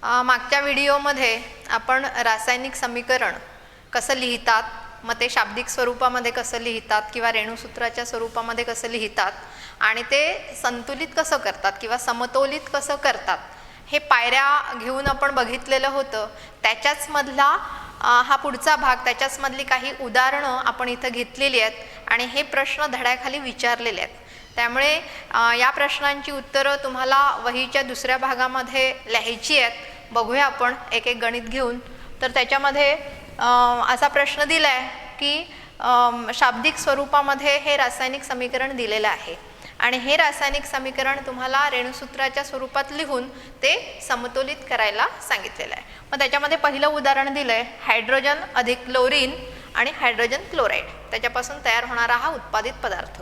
मागच्या व्हिडिओमध्ये आपण रासायनिक समीकरण कसं लिहितात, मग ते शाब्दिक स्वरूपामध्ये कसं लिहितात किंवा रेणुसूत्राच्या स्वरूपामध्ये कसं लिहितात आणि ते संतुलित कसं करतात किंवा समतोलित कसं करतात हे पायऱ्या घेऊन आपण बघितलेलं होतं. त्याच्याच मधला हा पुढचा भाग, त्याच्याच मधली काही उदाहरणं आपण इथं घेतलेली आहेत आणि हे प्रश्न धड्याखाली विचारलेले आहेत. त्यामुळे या प्रश्नांची उत्तरं तुम्हाला वहीच्या दुसऱ्या भागामध्ये लिहायची आहेत. बघूया आपण एक एक गणित घेऊन. तर त्याच्यामध्ये असा प्रश्न दिला आहे की शाब्दिक स्वरूपामध्ये हे रासायनिक समीकरण दिलेलं आहे आणि हे रासायनिक समीकरण तुम्हाला रेणुसूत्राच्या स्वरूपात लिहून ते समतोलित करायला सांगितलेलं आहे. मग त्याच्यामध्ये पहिलं उदाहरण दिलं आहे हायड्रोजन अधिक क्लोरीन आणि हायड्रोजन क्लोराईड, त्याच्यापासून तयार होणारा हा उत्पादित पदार्थ.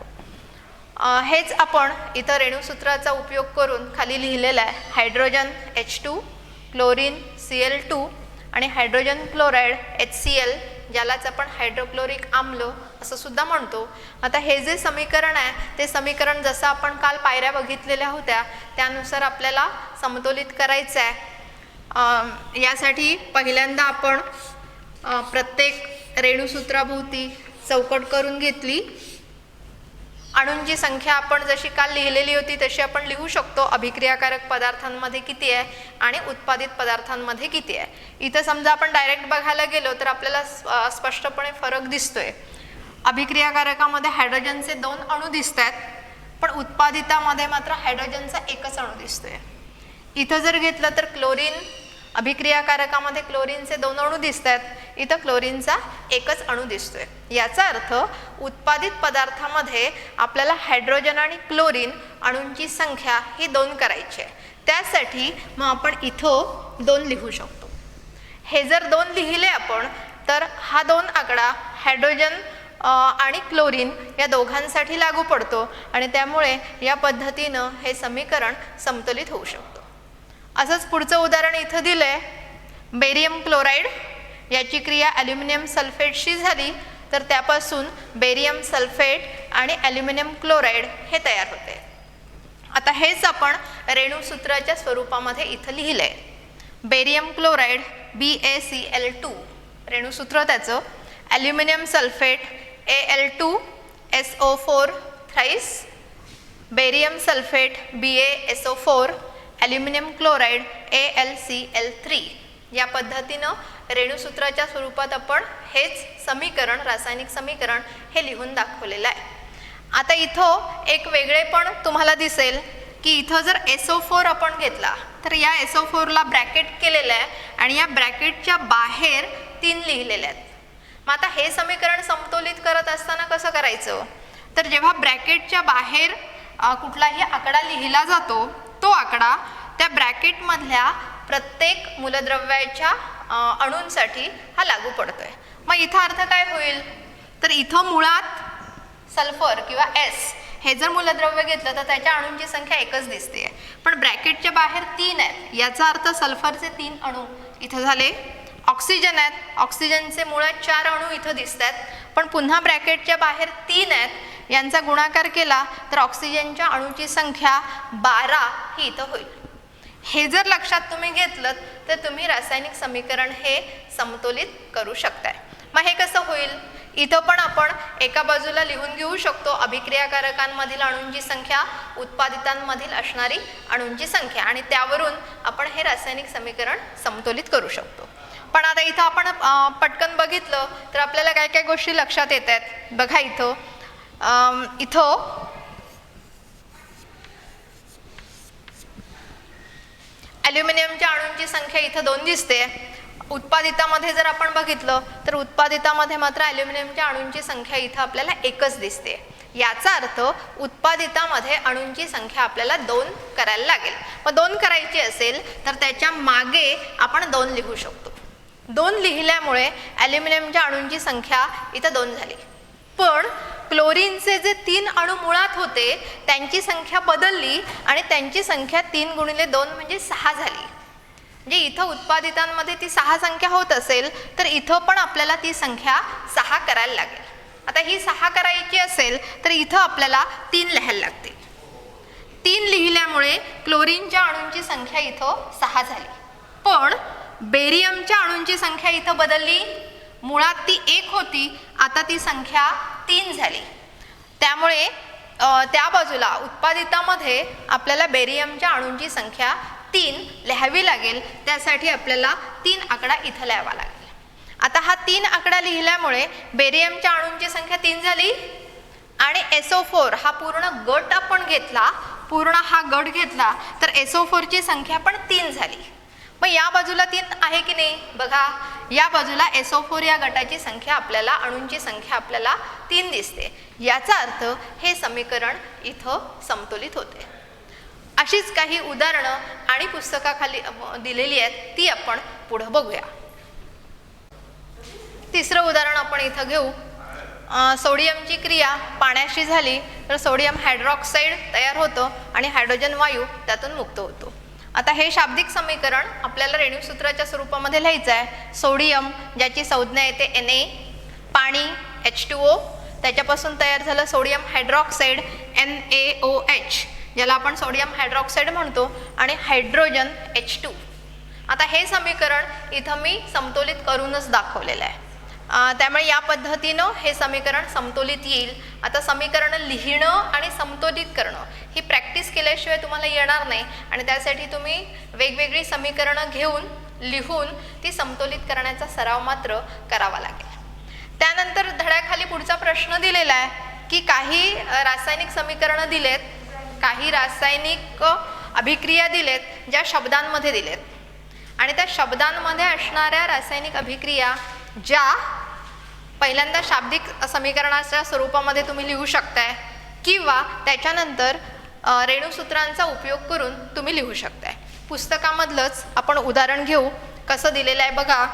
हेच आपण इथं रेणुसूत्राचा उपयोग करून खाली लिहिलेलं आहे. हायड्रोजन H2, क्लोरीन Cl2 आणि हायड्रोजन क्लोराईड HCl, ज्यालाच आपण हायड्रोक्लोरिक आम्ल असं सुद्धा म्हणतो. आता हे जे समीकरण आहे ते समीकरण जसं आपण काल पायऱ्या बघितलेल्या होत्या त्यानुसार आपल्याला समतोलित करायचं आहे. यासाठी पहिल्यांदा आपण प्रत्येक रेणुसूत्राभोवती चौकट करून घेतली. अणूंची संख्या आपण जशी काल लिहिलेली होती तशी आपण लिहू शकतो. अभिक्रियाकारक पदार्थांमध्ये किती आहे आणि उत्पादित पदार्थांमध्ये किती आहे. इथं समजा आपण डायरेक्ट बघायला गेलो तर आपल्याला स्पष्टपणे फरक दिसतोय. अभिक्रियाकारकामध्ये हायड्रोजनचे 2 अणू दिसत आहेत, पण उत्पादितामध्ये मात्र हायड्रोजनचा एकच अणू दिसतोय. इथं जर घेतलं तर क्लोरीन अभिक्रियाकारकामध्ये क्लोरीनचे 2 अणू दिसत आहेत, इथं क्लोरीनचा एकच अणू दिसतोय. याचा अर्थ उत्पादित पदार्थामध्ये आपल्याला हायड्रोजन आणि क्लोरीन अणूंची संख्या ही 2 करायची आहे. त्यासाठी मग आपण इथं 2 लिहू शकतो. हे जर 2 लिहिले आपण तर हा 2 आकडा हायड्रोजन आणि क्लोरीन या दोघांसाठी लागू पडतो आणि त्यामुळे या पद्धतीनं हे समीकरण समतोलित होऊ शकतो. असंच पुढचं उदाहरण इथं दिलं आहे. बेरियम क्लोराईड याची क्रिया ॲल्युमिनियम सल्फेटशी झाली तर त्यापासून बेरियम सल्फेट आणि ॲल्युमिनियम क्लोराईड हे तयार होते. आता हेच आपण रेणुसूत्राच्या स्वरूपामध्ये इथं लिहिलं आहे. बेरियम क्लोराईड BaCl2 रेणुसूत्र त्याचं, aluminium sulphate Al2SO4 thrice, barium sulphate BaSO4, aluminium chloride AlCl3. या पद्धतीनं रेणुसूत्राच्या स्वरूपात आपण हेच समीकरण, रासायनिक समीकरण हे लिहून दाखवलेलं आहे. आता इथं एक वेगळेपण तुम्हाला दिसेल की इथं जर SO4 आपण घेतला तर या SO4ला ब्रॅकेट केलेलं आहे आणि या ब्रॅकेटच्या बाहेर 3 लिहिलेले आहेत. मग आता हे समीकरण समतोलित करत असताना कसं करायचं, तर जेव्हा ब्रॅकेटच्या बाहेर कुठलाही आकडा लिहिला जातो तो आकडा त्या ब्रॅकेटमधल्या प्रत्येक मूलद्रव्याच्या अणूंसाठी हा लागू पडतोय. मग इथं अर्थ काय होईल, तर इथं मुळात सल्फर किंवा S हे जर मूलद्रव्य घेतलं तर त्याच्या अणूंची संख्या एकच दिसते, पण ब्रॅकेटच्या बाहेर 3 आहेत. याचा अर्थ सल्फरचे 3 अणू इथं झाले. ऑक्सिजन आहेत, ऑक्सिजनचे मुळात 4 अणू इथं दिसत आहेत, पण पुन्हा ब्रॅकेटच्या बाहेर 3 आहेत. यांचा गुणाकार केला तर ऑक्सिजनच्या अणूची संख्या 12 ही इथं होईल. हे जर लक्षात तुम्ही घेतलं तर तुम्ही रासायनिक समीकरण हे समतोलित करू शकताय. मग हे कसं होईल, इथं पण आपण एका बाजूला लिहून घेऊ शकतो अभिक्रियाकारकांमधील अणूंची संख्या, उत्पादितांमधील असणारी अणूंची संख्या, आणि त्यावरून आपण हे रासायनिक समीकरण समतोलित करू शकतो. पण आता इथं आपण पटकन बघितलं तर आपल्याला काय काय गोष्टी लक्षात येत आहेत. बघा इथं ॲल्युमिनियमच्या अणूंची संख्या इथं 2 दिसते. उत्पादितामध्ये जर आपण बघितलं तर उत्पादितामध्ये मात्र ॲल्युमिनियमच्या अणूंची संख्या इथं आपल्याला एकच दिसते. याचा अर्थ उत्पादितामध्ये अणूंची संख्या आपल्याला 2 करायला लागेल. मग 2 करायची असेल तर त्याच्या मागे आपण 2 लिहू शकतो. 2 लिहिल्यामुळे ॲल्युमिनियमच्या अणूंची संख्या इथं 2 झाली, पण क्लोरीनचे जे 3 अणू मुळात होते त्यांची संख्या बदलली आणि त्यांची संख्या 3 गुणिले 2 म्हणजे 6 झाली. म्हणजे इथं उत्पादितांमध्ये ती 6 संख्या होत असेल तर इथं पण आपल्याला ती संख्या 6 करायला लागेल. आता ही 6 करायची असेल तर इथं आपल्याला 3 लिहायला लागतील. 3 लिहिल्यामुळे क्लोरीनच्या अणूंची संख्या इथं 6 झाली, पण बेरियमच्या अणूंची संख्या इथं बदलली. मुळात ती 1 होती, आता ती संख्या 3 झाली. त्यामुळे त्या बाजूला उत्पादितामध्ये आपल्याला बेरियमच्या अणूंची संख्या 3 लिहावी लागेल. त्यासाठी आपल्याला 3 आकडा इथं लिहावा लागेल. आता हा 3 आकडा लिहिल्यामुळे बेरियमच्या अणूंची संख्या 3 झाली आणि SO4 हा पूर्ण गट आपण घेतला, पूर्ण हा गट घेतला तर SO4 ची संख्या पण 3 झाली. मग या बाजूला 3 आहे की नाही बघा, या बाजूला SO4 या गटाची संख्या आपल्याला, अणूंची संख्या आपल्याला 3 दिसते. याचा अर्थ हे समीकरण इथं समतोलित होते. अशीच काही उदाहरणं आणि पुस्तकाखाली दिलेली आहेत, ती आपण पुढे बघूया. तिसरं उदाहरण आपण इथं घेऊ. सोडियमची क्रिया पाण्याशी झाली तर सोडियम हायड्रॉक्साईड तयार होतं आणि हायड्रोजन वायू त्यातून मुक्त होतो. आता हे शाब्दिक समीकरण आपल्याला रेणुसूत्राच्या स्वरूपामध्ये लिहायचं आहे. सोडियम ज्याची संज्ञा येते Na, पाणी H2O, त्याच्यापासून तयार झालं सोडियम हायड्रॉक्साईड NaOH, ज्याला आपण सोडियम हायड्रॉक्साईड म्हणतो, आणि हायड्रोजन H2. आता हे समीकरण इथं मी समतोलित करूनच दाखवलेलं आहे. त्यामुळे या पद्धतीनं हे समीकरण समतोलित येईल. आता समीकरण लिहिणं आणि समतोलित करणं ही प्रॅक्टिस केल्याशिवाय तुम्हाला येणार नाही आणि त्यासाठी तुम्ही वेगवेगळी समीकरणं घेऊन लिहून ती समतोलित करण्याचा सराव मात्र करावा लागेल. त्यानंतर धड्याखाली पुढचा प्रश्न दिलेला आहे की काही रासायनिक समीकरणं दिलेत, काही रासायनिक अभिक्रिया दिलेत ज्या शब्दांमध्ये दिलेत आणि त्या शब्दांमध्ये असणाऱ्या रासायनिक अभिक्रिया ज्या पहिल्यांदा शाब्दिक समीकरणाच्या स्वरूपामध्ये तुम्ही लिहू शकताय किंवा त्याच्यानंतर रेणुसूत्रांचा उपयोग करून तुम्ही लिहू शकताय. पुस्तकामधलंच आपण उदाहरण घेऊ. कसं दिलेलं आहे बघा.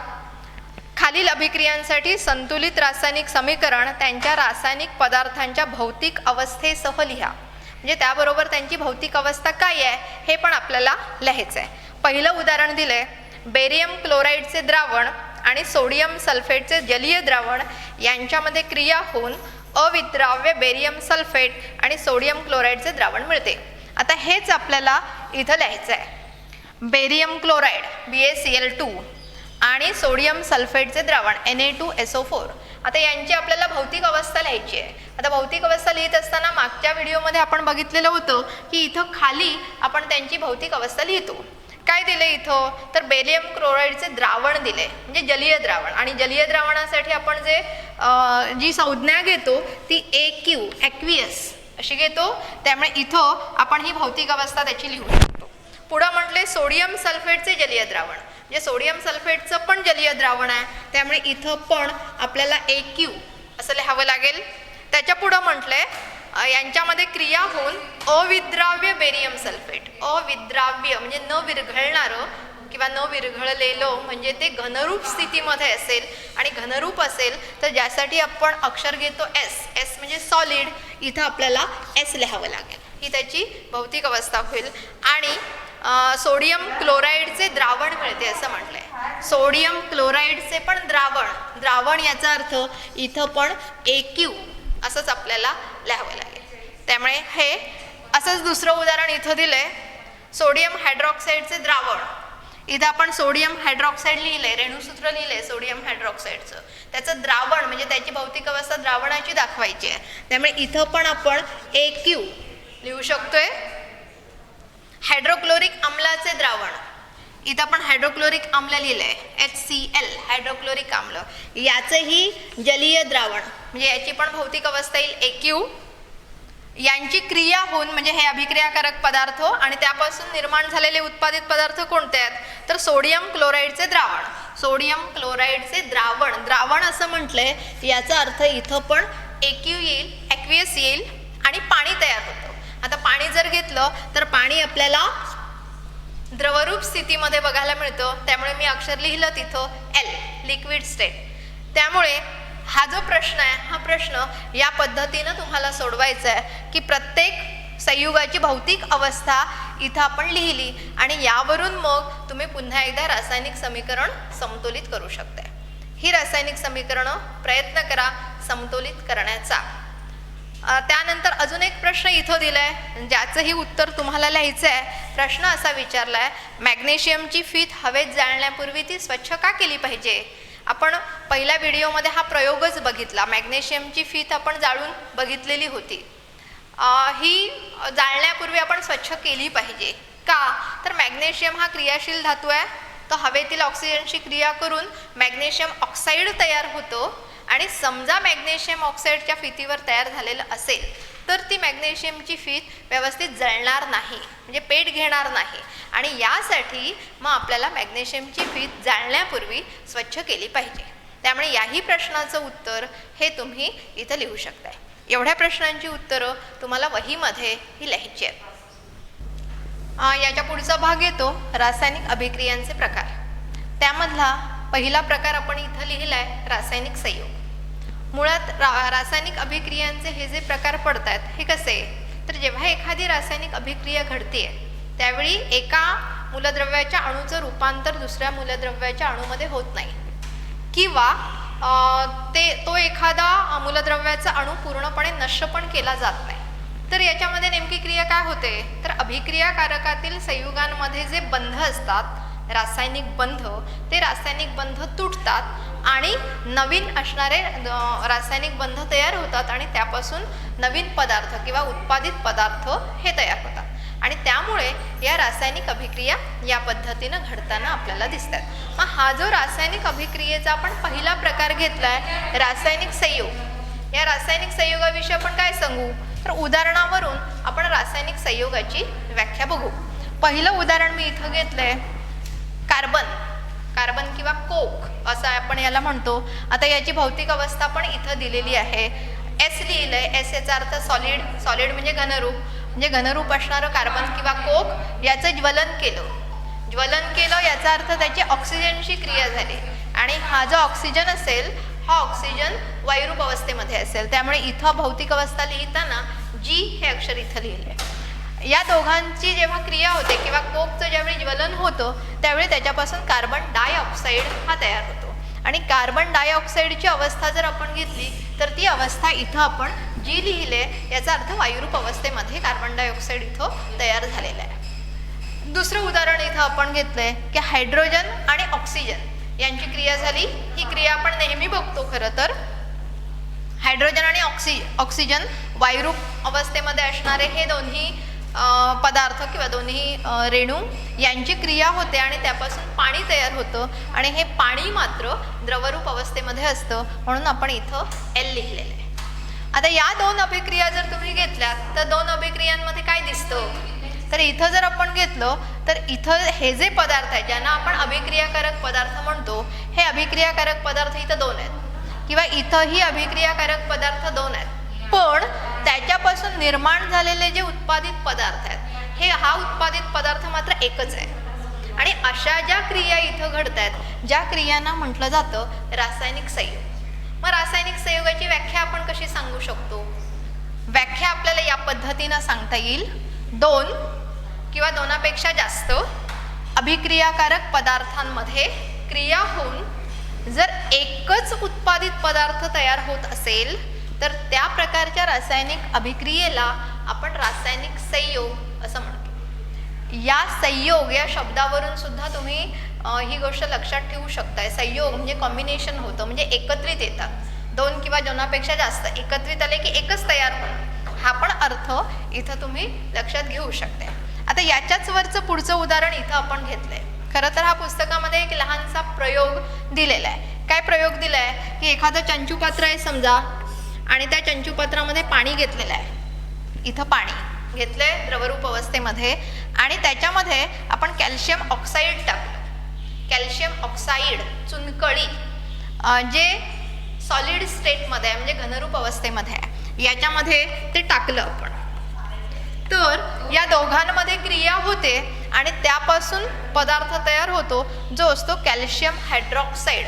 खालील अभिक्रियांसाठी संतुलित रासायनिक समीकरण त्यांच्या रासायनिक पदार्थांच्या भौतिक अवस्थेसह लिहा. म्हणजे त्याबरोबर त्यांची भौतिक अवस्था काय आहे हे पण आपल्याला लिहायचं आहे. पहिलं उदाहरण दिलंय, बेरियम क्लोराईडचे द्रावण आणि सोडियम सल्फेटचे जलीय द्रावण यांच्यामध्ये क्रिया होऊन अविद्राव्य बेरियम सल्फेट आणि सोडियम क्लोराईडचे द्रावण मिळते. आता हेच आपल्याला इथं लिहायचं आहे. बेरियम क्लोराईड BaCl2 आणि सोडियम सल्फेटचे द्रावण Na2SO4. आता यांची आपल्याला भौतिक अवस्था लिहायची आहे. आता भौतिक अवस्था लिहित असताना मागच्या व्हिडिओमध्ये आपण बघितलेलं होतं की इथं खाली आपण त्यांची भौतिक अवस्था लिहितो. काय दिले इथं तर बेरियम क्लोराईडचे द्रावण दिले, म्हणजे जलीय द्रावण. आणि जलीय द्रावणासाठी आपण जी संज्ञा घेतो ती AQ ॲक्वियस अशी घेतो. त्यामुळे इथं आपण ही भौतिक अवस्था त्याची लिहू शकतो. पुढं म्हटले सोडियम सल्फेटचे जलीय द्रावण, म्हणजे सोडियम सल्फेटचं पण जलीय द्रावण आहे, त्यामुळे इथं पण आपल्याला AQ असं लिहावं लागेल. त्याच्या पुढं म्हटलंय यांच्यामध्ये क्रिया होऊन अविद्राव्य बेरियम सल्फेट. अविद्राव्य म्हणजे न विरघळणारं किंवा न विरघळलेलं, म्हणजे ते घनरूप स्थितीमध्ये असेल आणि घनरूप असेल तर ज्यासाठी आपण अक्षर घेतो S म्हणजे सॉलिड, इथं आपल्याला S लिहावं लागेल. ही त्याची भौतिक अवस्था होईल. आणि सोडियम क्लोराईडचे द्रावण मिळते असं म्हटलंय. सोडियम क्लोराईडचे पण द्रावण याचा अर्थ इथं पण AQ असंच आपल्याला लिहावं लागेल. त्यामुळे हे असंच दुसरं उदाहरण इथं दिलंय. सोडियम हायड्रॉक्साईडचे द्रावण, इथं आपण सोडियम हायड्रॉक्साईड लिहिलंय, रेणुसूत्र लिहिलंय सोडियम हायड्रॉक्साईडचं. त्याचं द्रावण म्हणजे त्याची भौतिक अवस्था द्रावणाची दाखवायची आहे. त्यामुळे इथं पण आपण AQ लिहू शकतोय. हायड्रोक्लोरिक आम्लाचे द्रावण, इथं आपण हायड्रोक्लोरिक आम्ल लिहिलंय HCl हायड्रोक्लोरिक आम्ल. याचंही जलीय द्रावण म्हणजे याची पण भौतिक अवस्था येईल AQ. यांची क्रिया होऊन म्हणजे हे अभिक्रियाकारक पदार्थ आणि त्यापासून निर्माण झालेले उत्पादित पदार्थ कोणते आहेत तर सोडियम क्लोराईडचे द्रावण. सोडियम क्लोराईडचे द्रावण असं म्हटलंय, याचा अर्थ इथं पण AQ येईल, ॲक्वियस येईल आणि पाणी तयार होतं. आता पाणी जर घेतलं तर पाणी आपल्याला द्रवरूप स्थितीमध्ये बघायला मिळतं, त्यामुळे मी अक्षर लिहिलं तिथं L लिक्विड स्टेट. त्यामुळे हा जो प्रश्न आहे हा प्रश्न या पद्धतीनं तुम्हाला सोडवायचा आहे की प्रत्येक संयुगाची भौतिक अवस्था इथं आपण लिहिली आणि यावरून मग तुम्ही पुन्हा एकदा रासायनिक समीकरण समतोलित करू शकताय. ही रासायनिक समीकरणं प्रयत्न करा समतोलित करण्याचा. त्यानंतर अजून एक प्रश्न इथं दिलाय, ज्याचंही उत्तर तुम्हाला लिहायचं आहे. प्रश्न असा विचारलाय, मॅग्नेशियमची फीत हवेत जाळण्यापूर्वी ती स्वच्छ का केली पाहिजे? आपण पहिल्या व्हिडिओमध्ये हा प्रयोगच बघितला. मॅग्नेशियमची फीत आपण जाळून बघितलेली होती. ही जाळण्यापूर्वी आपण स्वच्छ केली पाहिजे का? तर मॅग्नेशियम हा क्रियाशील धातू आहे. तो हवेतील ऑक्सिजनशी क्रिया करून मॅग्नेशियम ऑक्साईड तयार होतो आणि समजा मॅग्नेशियम ऑक्साईडच्या फितीवर तयार झालेलं असेल तर ती मॅग्नेशियमची फीत व्यवस्थित जळणार नाही, म्हणजे पेट घेणार नाही. आणि यासाठी मग आपल्याला मॅग्नेशियमची फीत जाळण्यापूर्वी स्वच्छ केली पाहिजे. त्यामुळे याही प्रश्नाचं उत्तर हे तुम्ही इथं लिहू शकताय. एवढ्या प्रश्नांची उत्तरं तुम्हाला वहीमध्ये ही लिहायची आहेत. याच्या पुढचा भाग येतो रासायनिक अभिक्रियांचे प्रकार. त्यामधला पहिला प्रकार आपण इथं लिहिला आहे रासायनिक संयोग. मुळात रासायनिक अभिक्रियांचे हे जे प्रकार पडतात हे कसे, तर जेव्हा एखादी रासायनिक अभिक्रिया घडते त्यावेळी एका मूलद्रव्याच्या अणूचं रूपांतर दुसऱ्या मूलद्रव्याच्या अणूमध्ये होत नाही, किंवा तो एखादा मूलद्रव्याचा अणू पूर्णपणे नष्ट पण केला जात नाही. तर याच्यामध्ये नेमकी क्रिया काय होते, तर अभिक्रियाकारकातील संयुगांमध्ये जे बंध असतात रासायनिक बंध, ते रासायनिक बंध तुटतात आणि नवीन असणारे रासायनिक बंध तयार होतात आणि त्यापासून नवीन पदार्थ किंवा उत्पादित पदार्थ हे तयार होतात. आणि त्यामुळे या रासायनिक अभिक्रिया या पद्धतीनं घडताना आपल्याला दिसतात. मग हा जो रासायनिक अभिक्रियेचा आपण पहिला प्रकार घेतलाय रासायनिक संयोग, या रासायनिक संयोगाविषयी आपण काय सांगू, तर उदाहरणावरून आपण रासायनिक संयोगाची व्याख्या बघू. पहिलं उदाहरण मी इथं घेतलंय कार्बन किंवा कोक असं आपण याला म्हणतो. आता याची भौतिक अवस्था पण इथं दिलेली आहे. एस लिहिलंय. एस याचा अर्थ सॉलिड म्हणजे घनरूप, म्हणजे घनरूप असणारं कार्बन किंवा कोक याचं ज्वलन केलं याचा अर्थ त्याची ऑक्सिजनशी क्रिया झाली आणि हा जो ऑक्सिजन असेल हा ऑक्सिजन वायुरूप अवस्थेमध्ये असेल. त्यामुळे इथं भौतिक अवस्था लिहिताना जी हे अक्षर इथं लिहिलंय. या दोघांची जेव्हा क्रिया होते किंवा कोकचं ज्यावेळी ज्वलन होतं त्यावेळी त्याच्यापासून कार्बन डायऑक्साईड हा तयार होतो. आणि कार्बन डायऑक्साईडची अवस्था जर आपण घेतली तर ती अवस्था इथं आपण जी लिहिले याचा अर्थ वायुरूप अवस्थेमध्ये कार्बन डायऑक्साईड इथं तयार झालेला आहे. दुसरं उदाहरण इथं आपण घेतलंय की हायड्रोजन आणि ऑक्सिजन यांची क्रिया झाली. ही क्रिया आपण नेहमी बघतो. खरं तर हायड्रोजन आणि ऑक्सिजन वायुरूप अवस्थेमध्ये असणारे हे दोन्ही पदार्थ किंवा दोन्ही रेणू यांची क्रिया होते आणि त्यापासून पाणी तयार होतं आणि हे पाणी मात्र द्रवरूप अवस्थेमध्ये असतं, म्हणून आपण इथं एल लिहिलेलं आहे. आता या दोन अभिक्रिया जर तुम्ही घेतल्यात तर दोन अभिक्रियांमध्ये काय दिसतं, तर इथं जर आपण घेतलं तर इथं हे जे पदार्थ आहेत ज्यांना आपण अभिक्रियाकारक पदार्थ म्हणतो, हे अभिक्रियाकारक पदार्थ इथं दोन आहेत किंवा इथंही अभिक्रियाकारक पदार्थ दोन आहेत. पण त्याच्यापासून निर्माण झालेले जे उत्पादित पदार्थ आहेत हे हा उत्पादित पदार्थ मात्र एकच आहे. आणि अशा ज्या क्रिया इथं घडतात ज्या क्रियांना म्हटलं जातं रासायनिक संयोग. मग रासायनिक संयोगाची व्याख्या आपण कशी सांगू शकतो? व्याख्या आपल्याला या पद्धतीनं सांगता येईल. दोन किंवा दोनापेक्षा जास्त अभिक्रियाकारक पदार्थांमध्ये क्रिया होऊन जर एकच उत्पादित पदार्थ तयार होत असेल तर त्या प्रकारच्या रासायनिक अभिक्रियेला आपण रासायनिक संयोग असं म्हणतो. या संयोग या शब्दावरून सुद्धा तुम्ही ही गोष्ट लक्षात ठेवू शकताय. संयोग म्हणजे कॉम्बिनेशन होतं, म्हणजे एकत्रित येतात. दोन किंवा दोनापेक्षा जास्त एकत्रित आले की एकच तयार होतं, हा पण अर्थ इथं तुम्ही लक्षात घेऊ शकताय. आता याच्याच वरचं पुढचं उदाहरण इथं आपण घेतलंय. खरं तर हा पुस्तकामध्ये एक लहानसा प्रयोग दिलेला आहे. काय प्रयोग दिलाय की एखादं चंचुपात्र आहे समजा आणि त्या चंचुपात्रामध्ये पाणी घेतलेलं आहे. इथं पाणी घेतलंय द्रवरूप अवस्थेमध्ये आणि त्याच्यामध्ये आपण कॅल्शियम ऑक्साईड टाकलं. कॅल्शियम ऑक्साईड चुनकळी जे सॉलिड स्टेटमध्ये आहे म्हणजे घनरूप अवस्थेमध्ये आहे, याच्यामध्ये ते टाकलं आपण. तर या दोघांमध्ये क्रिया होते आणि त्यापासून पदार्थ तयार होतो जो असतो कॅल्शियम हायड्रॉक्साईड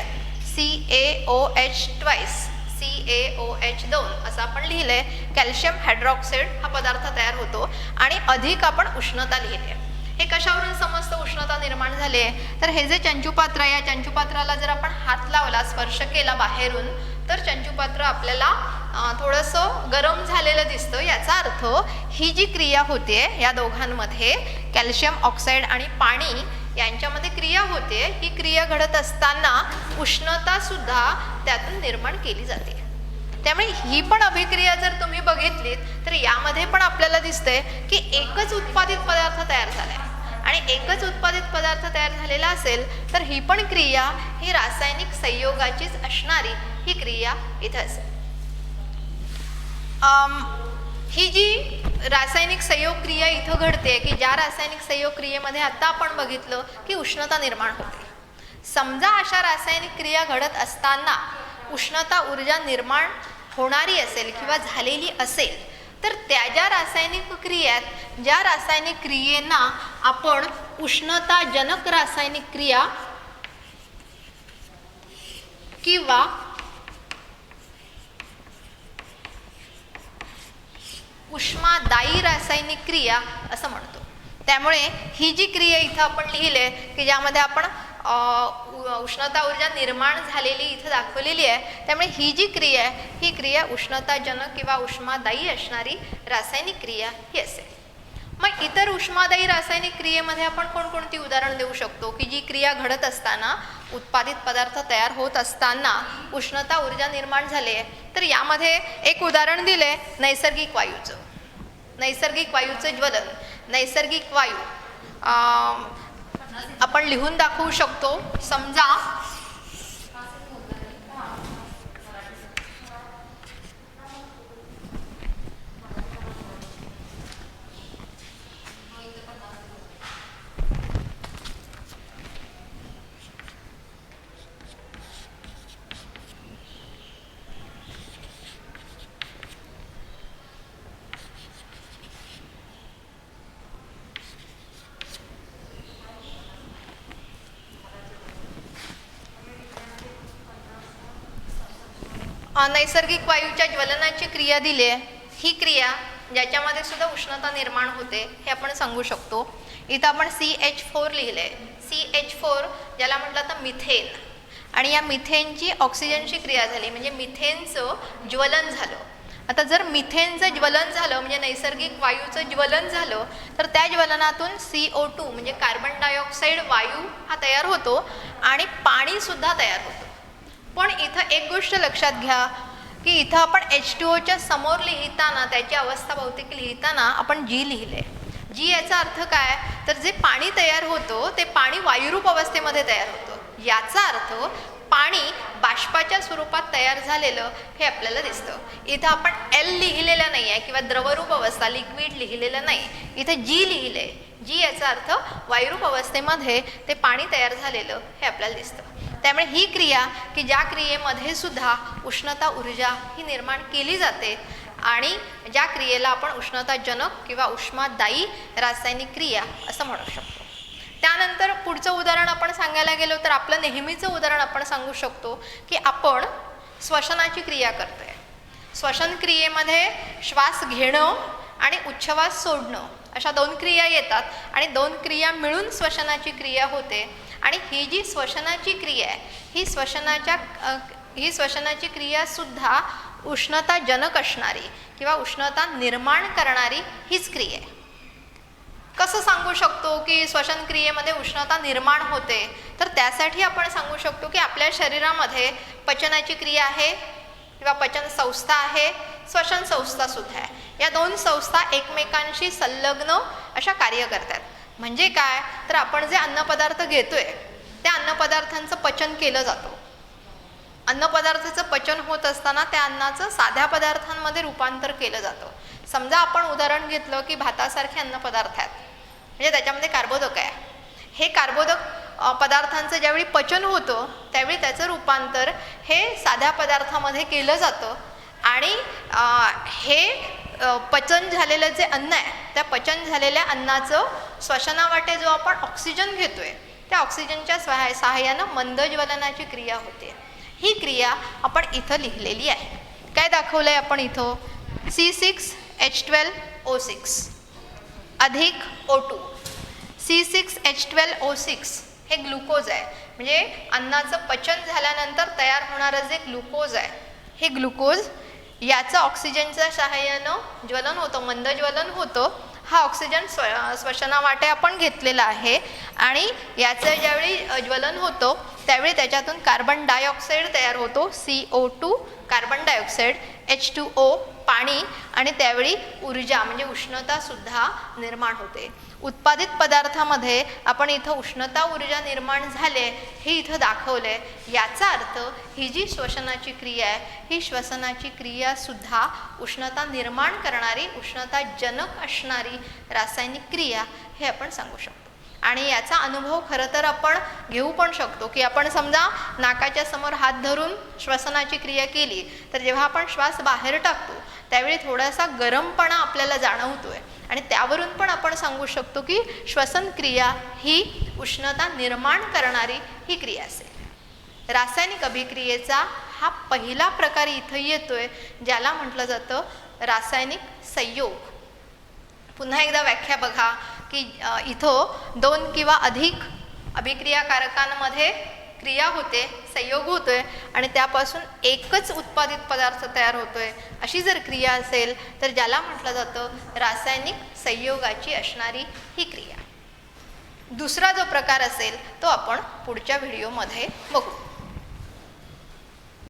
CaOH2 CaOH2 असं आपण लिहिलंय. कॅल्शियम हायड्रॉक्साईड हा पदार्थ तयार होतो आणि अधिक आपण उष्णता लिहिली. हे कशावरून समजतं उष्णता निर्माण झाली आहे, तर हे जे चंचुपात्र आहे या चंचुपात्राला जर आपण हात लावला स्पर्श केला बाहेरून तर चंचुपात्र आपल्याला थोडंसं गरम झालेलं दिसतं. याचा अर्थ ही जी क्रिया होते या दोघांमध्ये, कॅल्शियम ऑक्साईड आणि पाणी यांच्यामध्ये क्रिया होते, ही क्रिया घडत असताना उष्णता सुद्धा त्यातून निर्माण केली जाते. त्यामुळे ही पण अभिक्रिया जर तुम्ही बघितलीत तर यामध्ये पण आपल्याला दिसतंय की एकच उत्पादित पदार्थ तयार झालाय आणि एकच उत्पादित पदार्थ तयार झालेला असेल तर ही पण क्रिया ही रासायनिक संयोगाचीच असणारी ही क्रिया इथे असेल. ही जी रासायनिक संयोग क्रिया इथं घडते की ज्या रासायनिक संयोग क्रियेमध्ये आता आपण बघितलं की उष्णता निर्माण होते. समजा अशा रासायनिक क्रिया घडत असताना उष्णता ऊर्जा निर्माण होणारी असेल किंवा झालेली असेल तर त्या ज्या रासायनिक क्रियेत ज्या रासायनिक क्रियेना आपण उष्णताजनक रासायनिक क्रिया किंवा उष्मादायी रासायनिक क्रिया असं म्हणतो. त्यामुळे ही जी क्रिया इथं आपण लिहिले की ज्यामध्ये आपण उष्णता ऊर्जा निर्माण झालेली इथं दाखवलेली आहे, त्यामुळे ही जी क्रिया आहे ही क्रिया उष्णताजनक किंवा उष्मादायी असणारी रासायनिक क्रिया ही असेल. मग इतर उष्मादायी रासायनिक क्रियेमध्ये आपण कोणकोणती उदाहरण देऊ शकतो की जी क्रिया घडत असताना उत्पादित पदार्थ तयार होत असताना उष्णता ऊर्जा निर्माण झाली आहे. तर यामध्ये एक उदाहरण दिले नैसर्गिक वायूचं. नैसर्गिक वायूचं ज्वलन. नैसर्गिक वायू आपण लिहून दाखवू शकतो. समजा नैसर्गिक वायूच्या ज्वलनाची क्रिया दिली आहे. ही क्रिया ज्याच्यामध्ये सुद्धा उष्णता निर्माण होते हे आपण सांगू शकतो. इथं आपण CH4 लिहिले. CH4 ज्याला म्हटलं तर मिथेन, आणि या मिथेनची ऑक्सिजनशी क्रिया झाली म्हणजे मिथेनचं ज्वलन झालं. आता जर मिथेनचं ज्वलन झालं म्हणजे नैसर्गिक वायूचं ज्वलन झालं तर त्या ज्वलनातून CO2 म्हणजे कार्बन डायऑक्साईड वायू हा तयार होतो आणि पाणीसुद्धा तयार होतं. पण इथं एक गोष्ट लक्षात घ्या की इथं आपण H2Oच्या समोर लिहिताना त्याची अवस्था भौतिक लिहिताना आपण G लिहिले. G याचा अर्थ काय तर जे पाणी तयार होतं ते पाणी वायुरूप अवस्थेमध्ये तयार होतं. याचा अर्थ पाणी बाष्पाच्या स्वरूपात तयार झालेलं हे आपल्याला दिसतं. इथं आपण L लिहिलेलं नाही आहे किंवा द्रवरूप अवस्था लिक्विड लिहिलेलं नाही, इथं G लिहिले. G याचा अर्थ वायुरूप अवस्थेमध्ये ते पाणी तयार झालेलं हे आपल्याला दिसतं. त्यामुळे ही क्रिया की ज्या क्रियेमध्ये सुद्धा उष्णता ऊर्जा ही निर्माण केली जाते आणि ज्या क्रियेला आपण उष्णताजनक किंवा उष्मादायी रासायनिक क्रिया असं म्हणू शकतो. त्यानंतर पुढचं उदाहरण आपण सांगायला गेलो तर आपलं नेहमीचं उदाहरण आपण सांगू शकतो की आपण श्वसनाची क्रिया करतोय. श्वसन क्रियेमध्ये श्वास घेणं आणि उच्छ्वास सोडणं अशा 2 क्रिया येतात आणि 2 क्रिया मिळून श्वसनाची क्रिया होते. आणि ही जी श्वसनाची क्रिया आहे ही श्वसनाची क्रियासुद्धा उष्णताजनक असणारी किंवा उष्णता निर्माण करणारी हीच क्रिया आहे. कसं सांगू शकतो की श्वसन क्रियेमध्ये उष्णता निर्माण होते तर त्यासाठी आपण सांगू शकतो की आपल्या शरीरामध्ये पचनाची क्रिया आहे किंवा पचन संस्था आहे, श्वसन संस्था सुद्धा आहे. या 2 संस्था एकमेकांशी संलग्न अशा कार्य करतात. म्हणजे काय तर आपण जे अन्नपदार्थ घेतोय त्या अन्नपदार्थांचं पचन केलं जातं. अन्नपदार्थाचं पचन होत असताना त्या अन्नाचं साध्या पदार्थांमध्ये रूपांतर केलं जातं. समजा आपण उदाहरण घेतलं की भातासारखे अन्नपदार्थ आहेत म्हणजे त्याच्यामध्ये कार्बोदक आहे. हे कार्बोदक पदार्थांचं ज्यावेळी पचन होतं त्यावेळी त्याचं रूपांतर हे साध्या पदार्थामध्ये केलं जातं आणि हे पचन झालेलं जे अन्न आहे त्या पचन झालेल्या अन्नाचं श्वसनावाटे जो आपण ऑक्सिजन घेतोय त्या ऑक्सिजनच्या सहाय्यानं मंद ज्वलनाची क्रिया होते. ही क्रिया आपण इथं लिहिलेली आहे. काय दाखवलंय आपण इथं C6H12O6 अधिक O2. C6H12O6 हे ग्लुकोज आहे म्हणजे अन्नाचं पचन झाल्यानंतर तयार होणारं जे ग्लुकोज आहे हे ग्लुकोज याचं ऑक्सिजनच्या सहाय्यानं ज्वलन होतं, मंद ज्वलन होतं. हा ऑक्सिजन श्वसनावाटे आपण घेतलेला आहे आणि याचं ज्यावेळी ज्वलन होतं त्यावेळी त्याच्यातून कार्बन डायऑक्साईड तयार होतो, CO2 कार्बन डायऑक्साईड, H2O पाणी, आणि त्यावेळी ऊर्जा म्हणजे उष्णतासुद्धा निर्माण होते. उत्पादित पदार्थामध्ये आपण इथं उष्णता ऊर्जा निर्माण झाले हे इथं दाखवलं आहे. याचा अर्थ ही जी श्वसनाची क्रिया आहे ही श्वसनाची क्रियासुद्धा उष्णता निर्माण करणारी, उष्णताजनक असणारी रासायनिक क्रिया हे आपण सांगू शकतो. आणि याचा अनुभव खरं तर आपण घेऊ पण शकतो की आपण समजा नाकाच्या समोर हात धरून श्वसनाची क्रिया केली तर जेव्हा आपण श्वास बाहेर टाकतो त्यावेळी थोडासा गरमपणा आपल्याला जाणवतोय आणि त्यावरून पण आपण सांगू शकतो की श्वसन क्रिया ही उष्णता निर्माण करणारी ही क्रिया असेल. रासायनिक अभिक्रियेचा हा पहिला प्रकार इथं येतोय ज्याला म्हटलं जातं रासायनिक संयोग. पुन्हा एकदा व्याख्या बघा की इथं 2 किंवा अधिक अभिक्रियाकारकांमध्ये क्रिया होते, संयोग होतोय आणि त्यापासून एकच उत्पादित पदार्थ तयार होतोय. अशी जर क्रिया असेल तर ज्याला म्हटलं जातं रासायनिक संयोगाची असणारी ही क्रिया. दुसरा जो प्रकार असेल तो आपण पुढच्या व्हिडिओमध्ये बघू.